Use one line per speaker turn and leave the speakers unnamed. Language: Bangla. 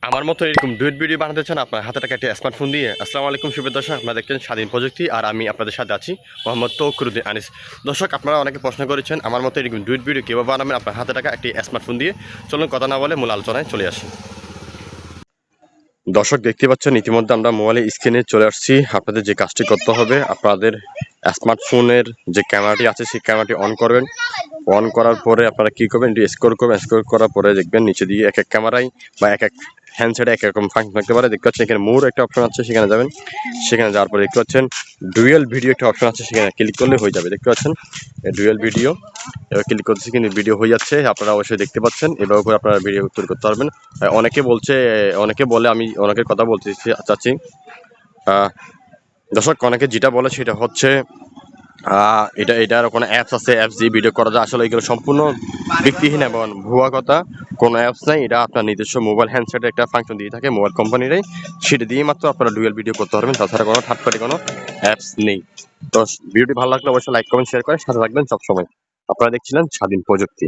আমার মতো এরকম ডুয়েট ভিডিও বানাতে চান আপনার হাতে টাকা একটি স্মার্টফোন দিয়ে। আসসালামু আলাইকুম শুভ দর্শক, আপনারা দেখছেন স্বাধীন প্রযুক্তি আর আমি আপনাদের সাথে আছি মোহাম্মদ তৌকরুদ্দিন আনিস। দর্শক, আপনারা অনেকে প্রশ্ন করেছেন আমার মতো এরকম ডুয়েট ভিডিও কীভাবে বানাবেন আপনার হাতে টাকা একটি স্মার্টফোন দিয়ে। চলুন কথা না বলে মূল আলোচনায় চলে আসি। দর্শক, দেখতে পাচ্ছেন ইতিমধ্যে আমরা মোবাইলের স্ক্রিনে চলে আসছি। আপনাদের যে কাজটি করতে হবে, আপনাদের স্মার্টফোনের যে ক্যামেরাটি আছে সেই ক্যামেরাটি অন করবেন। অন করার পরে আপনারা কী করবেন, একটু স্ক্রল করবেন। স্ক্রল করার পরে দেখবেন নিচে দিয়ে এক এক ক্যামেরায় বা এক এক হ্যান্ডসেটে এক রকম ফাংশন থাকতে পারে। দেখতে পাচ্ছেন এখানে মোর একটা অপশন আছে, সেখানে যাবেন। সেখানে যাওয়ার পরে দেখতে পাচ্ছেন ডুয়েল ভিডিও একটা অপশন আছে, সেখানে ক্লিক করলে হয়ে যাবে। দেখতে পাচ্ছেন ডুয়েল ভিডিও, এবার ক্লিক করতেছি কিন্তু ভিডিও হয়ে যাচ্ছে। আপনারা অবশ্যই দেখতে পাচ্ছেন, এভাবে করে আপনারা ভিডিও তৈরি করতে পারবেন। অনেকে বলে, আমি অনেকের কথা বলতে চাচ্ছি। দর্শক, অনেকে যেটা বলে সেটা হচ্ছে এটার কোনো অ্যাপস আছে, অ্যাপস দিয়ে ভিডিও করা যায়। আসলে এগুলো সম্পূর্ণ ভিত্তিহীন এবং ভুয়া কথা। কোনো অ্যাপস নাই, এটা আপনার নিজস্ব মোবাইল হ্যান্ডসেটে একটা ফাংশন দিয়ে থাকে মোবাইল কোম্পানিরাই, সেটা দিয়ে মাত্র আপনারা ডুয়েল ভিডিও করতে পারবেন। তাছাড়া কোনো থার্ড পার্টি কোনো অ্যাপস নেই। তো ভিডিওটি ভালো লাগলে অবশ্যই লাইক কমেন্ট শেয়ার করে সাথে থাকবেন সবসময়। আপনারা দেখছিলেন স্বাধীন প্রযুক্তি।